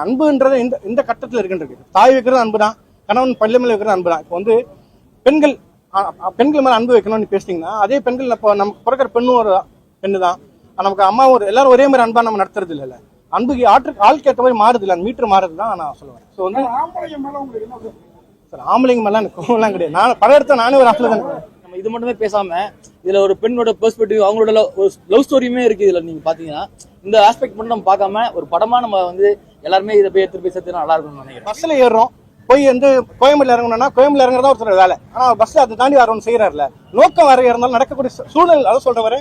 அன்புன்றது இந்த கட்டத்தில் இருக்கின்றது. தாய் வைக்கிறது அன்பு தான், கணவன் பள்ளி மேல வைக்கிறது அன்பு தான். இப்போ வந்து பெண்கள் மேல அன்பு வைக்கணும்னு பேசிட்டீங்கன்னா, அதே பெண்கள் இப்போ நமக்கு பிறக்கிற பெண்ணும் ஒரு பெண்ணு தான், நமக்கு அம்மா எல்லாரும் ஒரே மாதிரி அன்பா நம்ம நடத்துறது இல்லைல்ல. அன்புக்கு ஆளுக்கு ஏற்ற மாதிரி மாறுது இல்லை, மீட்டர் மாறுது தான் நான் சொல்லுவேன். ஸோ வந்து ஆம்பளைங்க மேலாம் எனக்கு கோவம்லாம் கிடையாது. நான் பல இடத்துல நானே ஒரு ஆஃப்ல தான். நம்ம இது மட்டுமே பேசாம இதுல ஒரு பெண்ணோட பெர்ஸ்பெக்டிவ், அவங்களோட ஒரு லவ் ஸ்டோரியுமே இருக்கு இதுல. நீங்க பாத்தீங்கன்னா இந்த ஆஸ்பெக்ட் மட்டும் நம்ம பார்க்காம ஒரு படமா நம்ம வந்து எல்லாருமே இதை போய் எடுத்து போய் சேர்த்து நல்லா இருக்கும்னு நினைக்கிறேன். பஸ்ல ஏறுறோம், போய் வந்து கோயம்புல இறங்கணும்னா கோயம்புல இறங்குறதா ஒருத்தர் வேலை. ஆனா பஸ்ல அதை தாண்டி வரணும் செய்யறாருல. நோக்கம் வேற இருந்தாலும் நடக்கக்கூடிய சூழல், அதை சொல்றவரை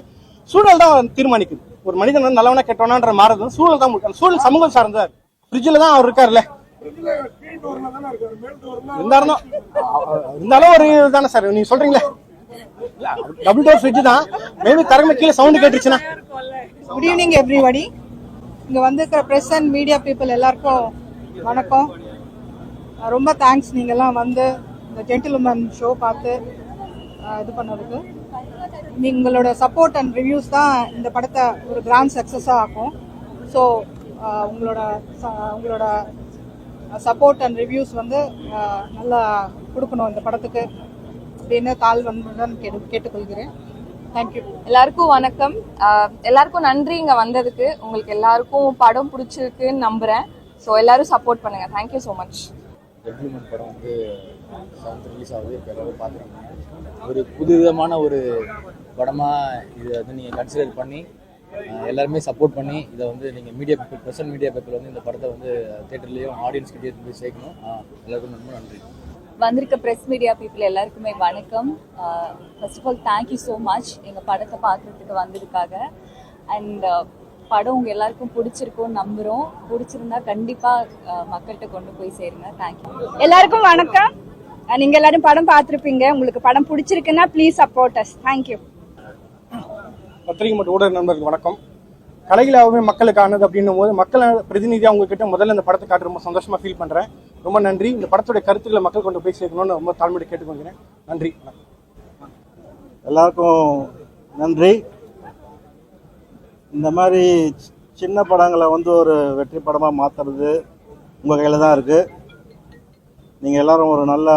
சூழல் தான் தீர்மானிக்குது. ஒரு மனிதன் வந்து நல்லவனா கெட்டவனான்ற மாறது சூழல் தான். சூழல் சமூகம் சார்ந்தார். ஃப்ரிட்ஜில் தான் அவர் இருக்காருல்ல. இருந்தாலும் ஒரு இதுதானே சார் நீங்க சொல்றீங்களே, டபுள் டோர் ஃப்ரிட்ஜ் தான். மேபி தரமே கீழே சவுண்ட் கேட்டுச்சுன்னா. Good evening everybody. இங்க வந்திருக்கிற பிரஸ் அண்ட் மீடியா பீப்புள் எல்லாருக்கும் வணக்கம். ரொம்ப தேங்க்ஸ் நீங்கெல்லாம் வந்து இந்த ஜென்டில்மேன் ஷோ பார்த்து இது பண்ணதுக்கு. உங்களோட சப்போர்ட் அண்ட் ரிவ்யூஸ் தான் இந்த படத்தை ஒரு கிராண்ட் சக்ஸஸாக ஆக்கும். ஸோ உங்களோட சப்போர்ட் அண்ட் ரிவ்யூஸ் வந்து நல்லா கொடுக்கணும் இந்த படத்துக்கு அப்படின்னு தாழ்வன்புடன் கேட்டுக்கொள்கிறேன். தேங்க்யூ. எல்லாருக்கும் வணக்கம். எல்லாருக்கும் நன்றி இங்கே வந்ததுக்கு. உங்களுக்கு எல்லாருக்கும் படம் பிடிச்சிருக்குன்னு நம்புகிறேன். ஸோ எல்லாரும் சப்போர்ட் பண்ணுங்கள். Thank you so much. ஜென்டில்மேன் படம் வந்து 7th ரிலீஸ் ஆகுது. இப்போ எல்லாரும் பார்க்குறாங்க. ஒரு புதுவிதமான ஒரு படமாக இதை வந்து நீங்கள் கன்சிடர் பண்ணி எல்லாருமே சப்போர்ட் பண்ணி இதை வந்து நீங்கள் media people, present media people வந்து இந்த படத்தை வந்து தியேட்டர்லேயும் ஆடியன்ஸ்கிட்டே போய் சேர்க்கணும். எல்லாருக்கும் ரொம்ப நன்றி. வந்திருக்க ப்ரெஸ் மீடியா பீப்புள் எல்லாருக்குமே வணக்கம். First of all thank you so much எங்கள் படத்தை பார்க்குறதுக்கு வந்ததுக்காக. அண்ட் படம் உங்கள் எல்லாருக்கும் பிடிச்சிருக்கும்னு நம்புகிறோம். பிடிச்சிருந்தா கண்டிப்பாக மக்கள்கிட்ட கொண்டு போய் சேருங்க. தேங்க்யூ. எல்லாருக்கும் வணக்கம். நீங்கள் எல்லாரும் படம் பார்த்துருப்பீங்க. உங்களுக்கு படம் பிடிச்சிருக்குன்னா ப்ளீஸ் சப்போர்ட் அஸ். தேங்க்யூ. பத்திரிகை மற்றும் ஊடக நண்பர்களுக்கு வணக்கம். கலைகளாகவே மக்களுக்கானது அப்படின்னும் போது மக்கள் பிரதிநிதியாக உங்ககிட்ட முதல்ல இந்த படத்தை காட்டு ரொம்ப சந்தோஷமா ஃபீல் பண்றேன். ரொம்ப நன்றி. இந்த படத்துடைய கருத்துக்களை மக்கள் கொண்டு போய் சேர்க்கணும்னு ரொம்ப தாழ்மையை கேட்டுக்கொள்கிறேன். நன்றி. எல்லாருக்கும் நன்றி. இந்த மாதிரி சின்ன படங்களை வந்து ஒரு வெற்றி படமாக மாற்றுறது உங்கள் கையில் தான் இருக்குது. நீங்கள் எல்லோரும் ஒரு நல்ல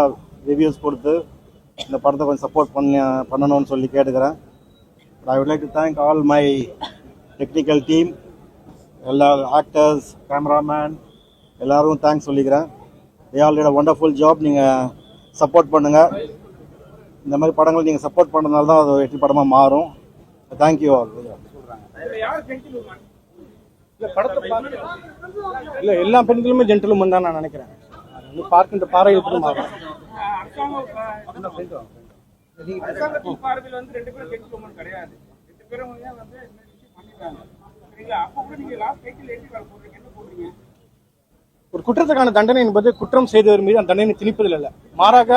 ரிவ்யூஸ் கொடுத்து இந்த படத்தை கொஞ்சம் சப்போர்ட் பண்ணணும்னு சொல்லி கேட்டுக்கிறேன். I would like to thank all my technical team, எல்லா ஆக்டர்ஸ், கேமராமேன் எல்லாரும் தேங்க்ஸ் சொல்லிக்கிறேன். they all did a wonderful job. நீங்கள் சப்போர்ட் பண்ணுங்கள். இந்த மாதிரி படங்கள் நீங்கள் சப்போர்ட் பண்ணுறதுனால தான் அது வெற்றி படமாக மாறும். Thank you all. இல்லை எல்லா பெண்களுமே ஜென்டில்மேன் தான் நான் நினைக்கிறேன். பார்க்கின்ற பார்வையில் கூட மாறும். ஒரு குற்றத்துக்கான தண்டனை என்பது குற்றம் செய்தவர் மீது அந்த தண்டனை திணிப்பதில் இல்லை, மாறாக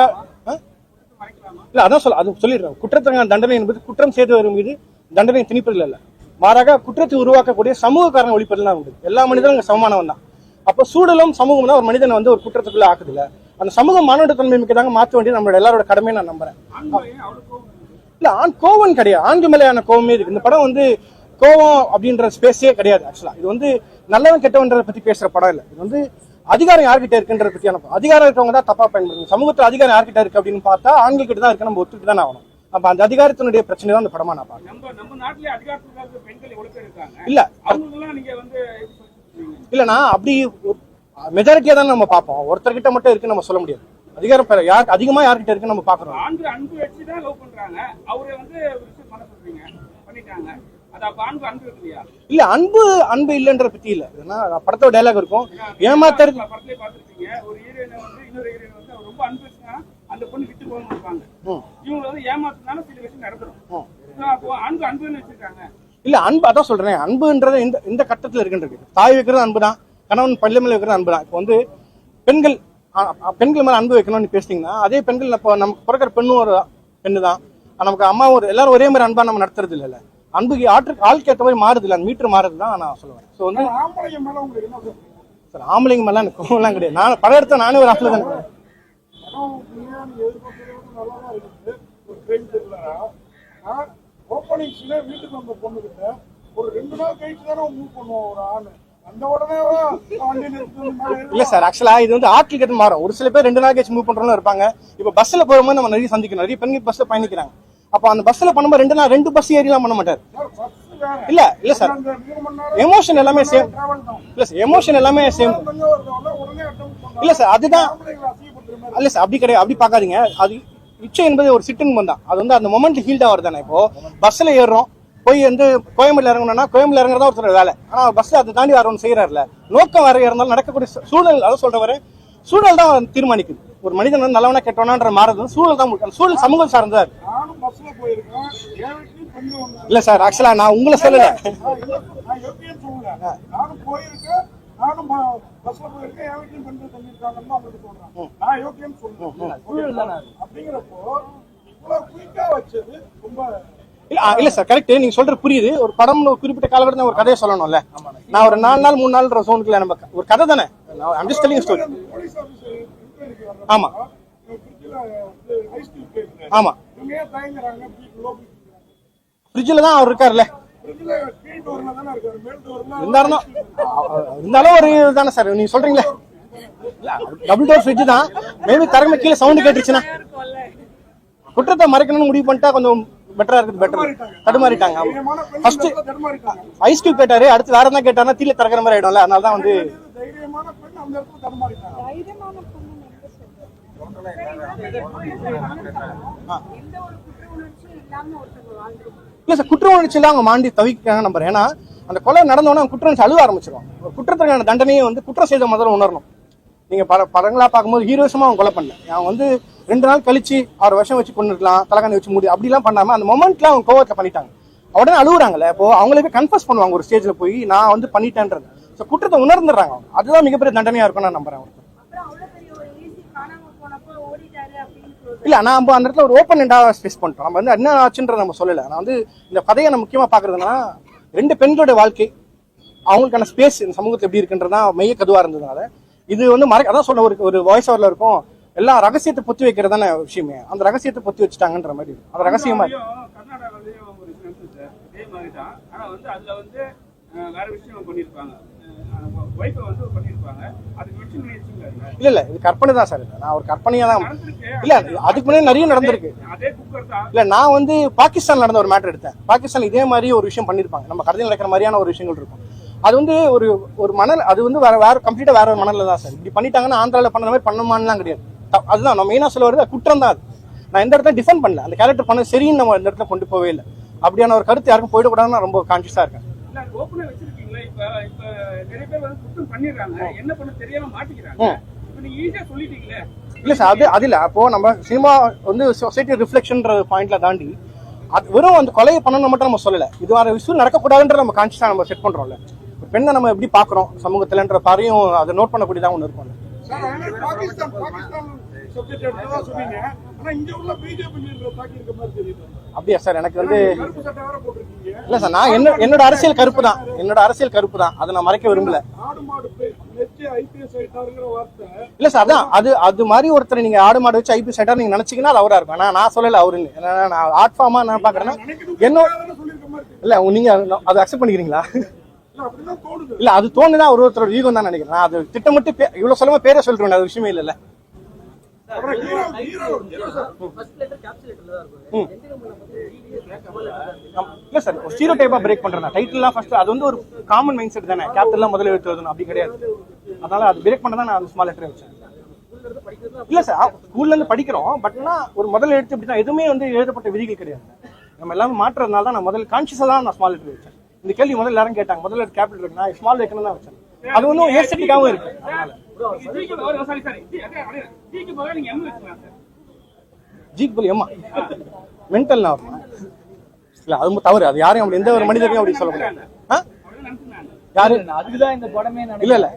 இல்ல அதான் சொல்லிடுறேன். குற்றத்துக்கான தண்டனை என்பது குற்றம் செய்தவர் மீது தண்டனை திணிப்பதில் இல்லை, மாறாக குற்றத்தை உருவாக்கக்கூடிய சமூக காரணம் ஒழிப்பதில் உண்டு. எல்லா மனிதனும் சமமானவன் தான். அப்ப சூழலும் சமூகம் தான் ஒரு மனிதனை வந்து ஒரு குற்றத்துக்குள்ள ஆக்குதுல. அந்த சமூகம் மானுட தன்மை மிக்கதாக மாற்ற வேண்டியது நம்மளோட எல்லாரோட கடமையை நான் நம்புறேன். இல்ல கோவம் கிடையாது, ஆண்கு மேலையான கோவமே இருக்கு. இந்த படம் வந்து கோவம் அப்படின்ற ஸ்பேஸே கிடையாது. ஆக்சுவலா இது வந்து நல்லவன் கெட்டவன்றதை பத்தி பேசுற படம் இல்லை. இது வந்து அதிகாரம் யார்கிட்ட இருக்குன்றத பத்தியான அதிகாரம் இருக்கவங்க தான் தப்பா பயன்படுத்தும். சமூகத்துல அதிகாரம் யார்கிட்ட இருக்கு அப்படின்னு பார்த்தா ஆண்கள் கிட்ட தான் இருக்கு. நம்ம ஒத்துட்டு தான் ஆகணும். அப்ப அந்த அதிகாரத்தினுடைய பிரச்சனை தான் அந்த படமா நான் பாக்கிறேன். இல்லனா அப்படி மெஜாரிட்டியா தான் நம்ம பார்ப்போம். ஒருத்தர்கிட்ட மட்டும் இருக்குன்னு நம்ம சொல்ல முடியாது. அதிகாரம் அதிகமா யார்கிட்ட இருக்குன்னு நம்ம பாக்குறோம். இல்ல அன்பு இல்லன்ற பத்தி இல்ல. படத்தோட டயலாக் இருக்கும், ஏமாத்துறது இல்ல அன்பு. அதான் சொல்றேன், அன்புன்றது இந்த கட்டத்துல இருக்கின்றது. தாய் வைக்கிறது அன்பு தான், கணவன் பள்ளி மேல வைக்கிறது அன்பு தான். இப்போ வந்து பெண்கள் மேல அன்பு வைக்கணும்னு பேசிட்டீங்கன்னா, அதே பெண்கள் இப்போ நமக்கு பிறக்கிற பெண்ணும் ஒரு பெண்ணு தான், நமக்கு அம்மா எல்லாரும் ஒரே மாதிரி அன்பா நம்ம நடத்துறது இல்ல. அன்புக்கு ஆளுக்கு ஏற்ற மாதிரி மாறுது இல்லை, மீட்டர் மாறுது தான் நான் சொல்லுவேன். ஸோ வந்து சார் ஆம்பளைங்க மேலாம் எனக்கு கோவம்லாம் கிடையாது. நான் பல இடத்துல நானே ஒரு ஆஃப்ல தான். வீட்டுக்கு வந்த பொண்ணு கிட்ட ஒரு 2 நாள் கழிச்சு தானே மூவ் பண்ணுவோம். ஒரு ஆண் இல்ல சார், ஆக்சுவலா இது வந்து ஆட்கள் கேட்டு மாறும். ஒரு சில பேர் 2 நாள் கழிச்சு மூவ் பண்றவங்க இருப்பாங்க. இப்ப பஸ்ல போகும்போது நம்ம நிறைய சந்திக்கணும், நிறைய பெண்கள் பஸ்ல பயணிக்கிறாங்க. அப்ப அந்த பஸ்ல பண்ணும்போது 2 பஸ் ஏறிலாம் பண்ண மாட்டாரு. இல்ல சார், எமோஷன் எல்லாமே சேம். இல்ல சார், எமோஷன் எல்லாமே சேம். இல்ல சார், அதுதான். இல்ல சார், அப்படி கிடையாது, அப்படி பாக்காதீங்க. அது இச்சை என்பது ஒரு சிட்டின் தான். அது வந்து அந்த மொமெண்ட் ஹீல்ட் ஆகுறது தானே. இப்போ பஸ்ல ஏறுறோம், போய் வந்து கோயம்புல இறங்கணும்னா கோயம்புல இறங்குறதா ஒருத்தர் வேலை. ஆனா பஸ்ல அதை தாண்டி வேற ஒன்று செய்யறாருல, நோக்கம் வேற இருந்தாலும் நடக்கக்கூடிய சூழல், அதை சொல்ற வர சூழல் தான் தீர்மானிக்குது. ஒரு மனிதன் வந்து நல்லவனா கெட்டவனான்ற மாறது சூழல் தான். சூழல் சமூகம் சார்ந்ததா இருக்கு. இல்ல சார், ஆக்சுவலா நான் உங்களை சொல்லல. இல்ல சார், கரெக்ட், நீங்க சொல்றது புரியுது. ஒரு படம் ஒரு குறிப்பிட்ட காலகட்டத்தில் ஒரு கதையை சொல்லணும்ல. நான் ஒரு 4 நாள் 3 நாள் சோனுக்குள்ள நம்ம ஒரு கதை தானே. I'm just telling a story. ஆமா ஆமா, ஃப்ரிட்ஜில் தான் அவர் இருக்காருல்ல. இருந்தாலும் ஒரு தானே சார் நீங்க சொல்றீங்களா? டபுள் டோர் ஃப்ரிட்ஜ் தான். மேபி தரமே கீழே சவுண்ட் கேட்டுருச்சுன்னா குற்றத்தை மறைக்கணும்னு முடிவு பண்ணிட்டா கொஞ்சம் பெட்டரா இருக்குது. பெட்டர் தடுமாறிட்டாங்க. ஃபர்ஸ்ட் ஐஸ் கியூப் கேட்டாரு, அடுத்து வேற என்ன கேட்டாருன்னா தீல திறக்கிற மாதிரி ஆயிடும்ல. அதனால தான் வந்து இல்ல சார், குற்ற உணர்ச்சியில அவங்க மாண்டி தவிக்கிறாங்க நம்புறேன். ஏன்னா அந்த கொலை நடந்தோன்னா குற்ற உணர்ச்சி அழுவ ஆரம்பிச்சிருவாங்க. குற்றத்துக்கான தண்டனையை வந்து குற்றம் செய்த முதல்ல உணரணும். நீங்க படங்களா பார்க்கும்போது ஹீரோயிசமா அவங்க கொலை பண்ணல. அவங்க வந்து 2 நாள் கழிச்சு 6 வருஷம் வச்சு கொண்டுருக்கலாம், தலைகாணி வச்சு மூடி அப்படிலாம் பண்ணாம அந்த மொமெண்ட்ல அவங்க கோவத்தை பண்ணிட்டாங்க. உடனே அழுகுறாங்கல்ல. இப்போ அவங்களே போய் கன்ஃபர்ஸ் பண்ணுவாங்க ஒரு ஸ்டேஜ்ல போய், நான் வந்து பண்ணிட்டேன்றது. ஸோ குற்றத்தை உணர்ந்துடுறாங்க. அதுதான் மிகப்பெரிய தண்டனையா இருக்கும் நான் நம்புறேன். இல்ல, நான் அந்த இடத்துல ஒரு ஓப்பன் எண்டா ஃபேஸ் பண்ணிட்டோம். நம்ம வந்து என்ன ஆச்சுன்றத நம்ம சொல்லல. நான் வந்து இந்த கதையை நம்ம முக்கியமா பாக்குறதுன்னா 2 பெண்களோட வாழ்க்கை, அவங்களுக்கான ஸ்பேஸ் இந்த சமூகத்தில் எப்படி இருக்குன்றதுதான் மைய கதுவா இருந்ததுனால இது வந்து அதான் சொல்ல ஒரு வாய்ஸ் ஓவர்ல இருக்கும். எல்லாம் ரகசியத்தை பொத்தி வைக்கிறதான விஷயமே. அந்த ரகசியத்தை பொத்தி வச்சுட்டாங்கன்ற மாதிரி அது ரகசியமா இல்ல இது கற்பனை தான் சார். நான் ஒரு கற்பனையா தான். இல்ல, அதுக்கு முன்னாடி நிறைய நடந்திருக்கு. இல்ல, நான் வந்து பாகிஸ்தான் நடந்த ஒரு மேட்டர் எடுத்தேன். பாகிஸ்தான் இதே மாதிரி ஒரு விஷயம் பண்ணிருப்பாங்க. நம்ம கடையில் நடக்கிற மாதிரியான ஒரு விஷயங்கள் இருக்கும். அது வந்து ஒரு மணல், அது வந்து வேற கம்ப்ளீட்டா வேற ஒரு மணல்ல தான் சார். இப்படி பண்ணிட்டாங்கன்னா ஆந்திரால பண்ண மாதிரி பண்ணமானலாம் கிடையாது. அதுதான் நம்ம மெயினா சொல்ல வருது, குற்றம் தான் அது. நான் எந்த இடத்துல டிஃபெண்ட் பண்ணல. அந்த கேரக்டர் பண்ண சரின்னு நம்ம இந்த இடத்துல கொண்டு போவே இல்லை. அப்படியான ஒரு கருத்து யாருக்கும் போயிடக்கூடாதுன்னு நான் ரொம்ப கான்சியஸா இருக்கேன். இல்ல சார், அது இல்ல. அப்போ நம்ம சினிமா வந்து சொசைட்டி ரிஃப்ளெக்ஷன்ற பாயிண்ட்ல தாண்டி அது வெறும் அந்த கொலையை பண்ணணும் மட்டும் நம்ம சொல்லல. இது வர விஷயம் நடக்கக்கூடாதுன்ற நம்ம கான்சியஸா நம்ம செட் பண்றோம்ல. பெண்ணை நம்ம எப்படி பாக்குறோம் சமூகத்துலன்ற பாரையும் அதை நோட் பண்ணக்கூடியதான் ஒண்ணு இருக்கும். அப்படியா சார்? எனக்கு வந்து இல்ல சார், நான் என்னோட அரசியல் கருப்பு தான். அதை நான் மறைக்க விரும்பல. இல்ல சார், அதான் அது மாதிரி ஒருத்தர் நீங்க ஆடு மாடு வச்சு ஐபிஎஸ் ஆயிட்டா நீங்க நினைச்சீங்கன்னா அது அவரா இருக்கும். நான் சொல்லல அவருன்னு. நான் ஆர்ட் ஃபார்மா நான் பாக்குறேன்னா என்ன இல்ல, நீங்க அதை அக்செப்ட் பண்ணிக்கிறீங்களா? இல்ல, அது தோணுதான் ஒருத்தரோட ஈகோ தான் நினைக்கிறேன். அது திட்டமிட்டு இவ்வளவு சொல்லுமா பேரை சொல்றேன், அது விஷயமே இல்ல. இல்ல சார், ஒரு ஸ்டீரியோ டைப்பா பிரேக் பண்றேன். டைட்டில்லாம் ஃபர்ஸ்ட் அது வந்து ஒரு காமன் மைண்ட் செட் தானே. கேப்டன்லாம் முதல்ல எழுத்து எழுதணும் அப்படி கிடையாது. அதனால அது பிரேக் பண்ணதான் நான் ஸ்மால் லெட்டர் வச்சேன். இல்ல சார், ஸ்கூல்ல இருந்து படிக்கிறோம். பட்னா ஒரு முதல் எழுத்து இப்படிதான். எதுவுமே வந்து எழுதப்பட்ட விதிகள் கிடையாது. நம்ம எல்லாமே மாற்றுறதுனால தான் நான் முதல்ல கான்சியஸா தான் நான் ஸ்மால் லெட்டர் வச்சேன். இந்த கேள்வி முதல்ல எல்லாரும் கேட்டாங்க, முதல்ல கேபிட்டல் இருக்கு, நான் ஸ்மால் வைக்கணும் தான் வச்சேன். அது ஒன்றும் ஏஸ்தட்டிக்காவும் இருக்கு. ஜீக் பலி அம்மா மென்டல் நான் இல்ல, அது தவறு. அது யாரையும் அப்படி எந்த ஒரு மனிதரையும் அப்படி சொல்ல முடியாது. யாரு அதுக்குதான் இந்த படமே இல்ல இல்ல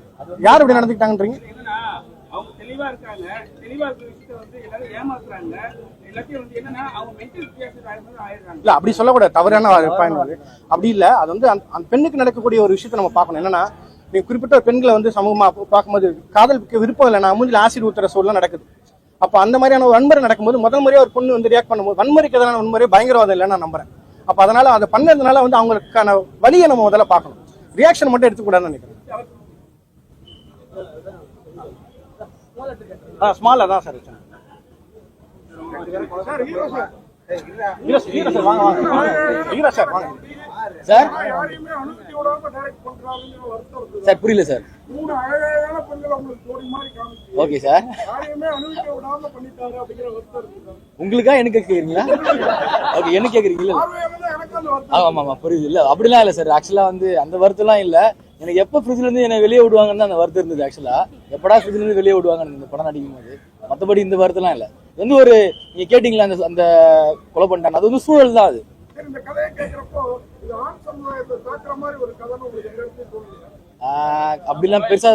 யார் இப்படி நடந்துக்கிட்டாங்கன்றீங்க? அவங்க தெளிவா இருக்காங்க. தெளிவா இருக்கிற விஷயத்தை வந்து எல்லாரும் ஏமாத்துறாங்க. எல்லாத்தையும் வந்து என்னன்னா அவங்க மென்டல் கேஸ் ஆயிடுறாங்க. இல்ல, அப்படி சொல்லக்கூடாது. தவறான பாயிண்ட் அப்படி இல்ல. அது வந்து அந்த பெண்ணுக்கு நடக்கக்கூடிய ஒரு விஷயத்தை நம்ம பார்க்கணும். என்னன்னா, நீங்க குறிப்பிட்ட பெண்களை வந்து சமூகமா பார்க்கும்போது காதலுக்கு விருப்பம் இல்லைன்னா மூஞ்சில் ஆசிட் ஊத்துற சூழலாம் நடக்குது. அப்ப அந்த மாதிரியான ஒரு வன்முறை நடக்கும்போது முதல் முறையா ஒரு பொண்ணு வந்து ரியாக்ட் பண்ணும்போது வன்முறைக்கு எதிரான வன்முறை பயங்கரவாதம் இல்லைன்னு நான் நம்புறேன். அப்ப அதனால அதை பண்ணதுனால வந்து அவங்களுக்கான வழியை நம்ம முதல்ல பார்க்கணும். ரியாக்ஷன் மட்டும் எடுத்துக்கூடாதுன்னு நினைக்கிறேன். ஸ்மால் அதான் சார் வச்சேன். ஹீரோ சார் வாங்க வாங்க. ஹீரோ சார் வாங்க சார் சார் புரியல சார். Okay sir. உங்களுக்கா எனக்கு கேக்குறீங்களா? ஓகே எனக்கு கேக்குறீங்களா? ஆமா ஆமா புரியுது. இல்ல அப்படிலாம் இல்ல சார். ஆக்சுவலா வந்து அந்த வருத்தம்லாம் இல்ல. எனக்கு எப்ப ஃப்ரிட்ஜ்ல இருந்து என்ன வெளியே விடுவாங்கன்னு அந்த வருத்தம் இருந்தது. ஆக்சுவலா எப்படா ஃப்ரிட்ஜ்ல இருந்து வெளியே விடுவாங்க இந்த படம் நடிக்கும் போது. மற்றபடி இந்த வருத்தம்லாம் இல்ல. வந்து ஒரு நீங்க கேட்டீங்களா அந்த அந்த கொலை பண்ணிட்டாங்க, அது வந்து சூழல் தான். அது அப்படிலாம் பெருசா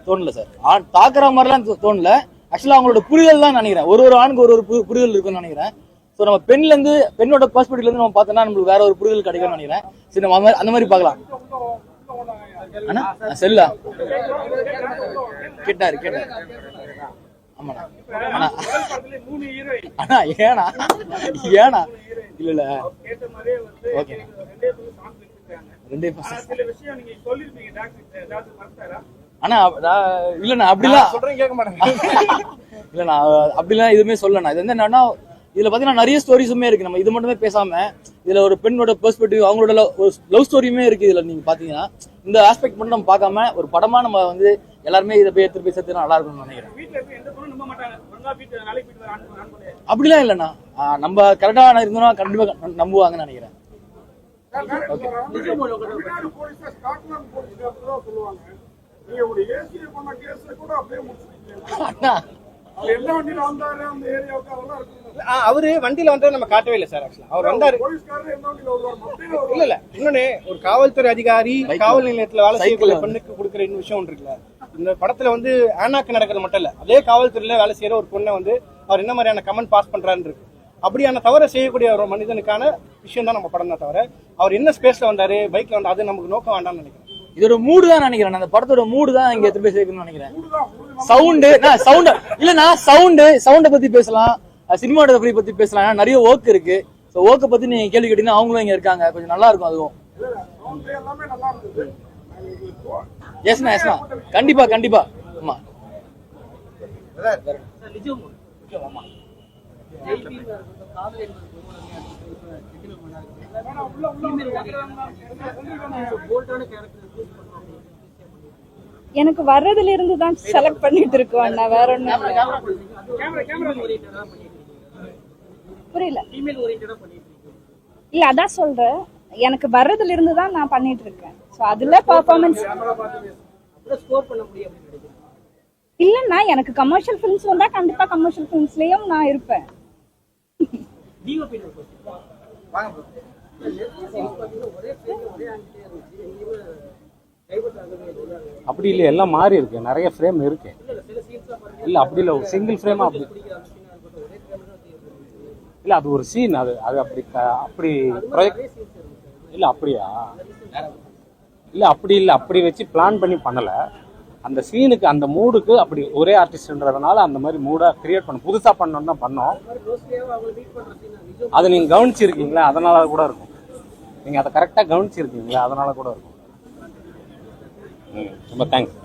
தோணல சார். தாக்குற மாதிரிலாம் தோணல. ஆக்சுவலா அவங்களோட புரிதல் தான் நினைக்கிறேன். ஒரு ஒரு ஆணுக்கு ஒரு ஒரு புரிதல் இருக்குன்னு நினைக்கிறேன். ஸோ நம்ம பெண்ல இருந்து பெண்ணோட பெர்ஸ்பெக்டிவ்ல இருந்து நம்ம பார்த்தோம்னா நம்மளுக்கு வேற ஒரு புரிதல் கிடைக்கும்னு நினைக்கிறேன். சரி நம்ம அந்த மாதிரி பார்க்கலாம். அண்ணா செல்லா கேட்டாரு ஆமாண்ணா. அண்ணா அண்ணா ஏனா ஏனா இல்ல இல்ல ஓகே அண்ணா இல்லண்ணா அப்படிலாம் சொல்றேன் கேட்க மாட்டேன். இல்லண்ணா அப்படிலாம் எதுவுமே சொல்லண்ணா. இது வந்து என்னன்னா இதுல பாத்தீங்கன்னா நிறைய ஸ்டோரிஸுமே இருக்கு. நம்ம இது மட்டுமே பேசாம இதுல ஒரு பெண்ணோட பெர்ஸ்பெக்டிவ் அவங்களோட லவ் ஸ்டோரியுமே இருக்கு. இதுல நீங்க பாத்தீங்கன்னா இந்த ஆஸ்பெக்ட் மட்டும் நம்ம பார்க்காம ஒரு படமா நம்ம வந்து எல்லாருமே இதை போய் எடுத்து போய் சேர்த்து நல்லா இருக்கும்னு நினைக்கிறேன். அப்படிலாம் இல்லண்ணா. நம்ம கரெக்டா இருந்தோம்னா கண்டிப்பா நம்புவாங்கன்னு நினைக்கிறேன். அண்ணா அவரு வண்டியில வந்து நம்ம காட்டவே இல்லை சார். ஆக்சுவலா அவர் வந்தாரு. இல்ல இன்னொன்னு ஒரு காவல்துறை அதிகாரி காவல் நிலையத்துல வேலை செய்யக்கூடிய பெண்ணுக்கு கொடுக்குற இன்னும் விஷயம் ஒன்று இருக்குல்ல. இந்த படத்துல வந்து ஆனாக்கு நடக்கிறது மட்டும் இல்ல, அதே காவல்துறையில வேலை செய்யற ஒரு பொண்ணை வந்து அவர் என்ன மாதிரியான கமெண்ட் பாஸ் பண்றாருன்னு இருக்கு. அப்படியான தவறை செய்யக்கூடிய ஒரு மனிதனுக்கான விஷயம் தான் நம்ம படம் தான். தவிர அவர் என்ன ஸ்பேஸ்ல வந்தாரு பைக்ல வந்தா அது நமக்கு நோக்கம் வேண்டாம்னு நினைக்கிறேன். இதோட மூடு தான் நினைக்கிறேன். அந்த படத்தோட மூடு தான் இங்க எத்தனை பேர் சேர்க்கணும்னு நினைக்கிறேன். சவுண்டை பத்தி பேசலாம், சினிமாட்டோகிராஃபி பத்தி பேசலாம். நிறைய ஒர்க் இருக்கு. ஒர்க்கை பத்தி நீங்க கேள்வி கேட்டீங்கன்னா அவங்களும் இங்க இருக்காங்க. கொஞ்சம் நல்லா இருக்கும். அதுவும் எஸ்னா கண்டிப்பா கண்டிப்பா. ஆமா எனக்கு வர்றதுல இருந்து தான் செலக்ட் பண்ணிட்டு இருக்கோம் அண்ணா, வேற ஒண்ணும் புரியல. இல்ல அதான் சொல்றேன், எனக்கு வர்றதுல இருந்து தான் நான் பண்ணிட்டு இருக்கேன். சோ அதுல பெர்ஃபார்மன்ஸ் இல்லன்னா எனக்கு கமர்ஷியல் ஃபிலிம்ஸ் வந்தா கண்டிப்பா கமர்ஷியல் ஃபிலிம்ஸ்லயும் நான் இருப்பேன். அப்படி இல்லை, எல்லாம் மாறி இருக்கு. நிறைய ஃப்ரேம் இருக்கு. இல்ல அப்படி இல்லை, ஒரு சிங்கிள் ஃப்ரேமா அப்படி இல்ல. அது ஒரு சீன். அது அது அப்படி அப்படி இல்ல அப்படியா? இல்ல அப்படி இல்லை, அப்படி வச்சு பிளான் பண்ணி பண்ணல. அந்த சீனுக்கு அந்த மூடுக்கு அப்படி ஒரே ஆர்டிஸ்ட்ன்றதுனால அந்த மாதிரி மூடா கிரியேட் பண்ண புதுசா பண்ணணும்னு தான் பண்ணோம். அதை நீங்க கவனிச்சிருக்கீங்களா? அதனால கூட இருக்கும். நீங்க அதை கரெக்டா கவனிச்சிருக்கீங்களா? அதனால கூட இருக்கும். ரொம்ப தேங்க்ஸ்.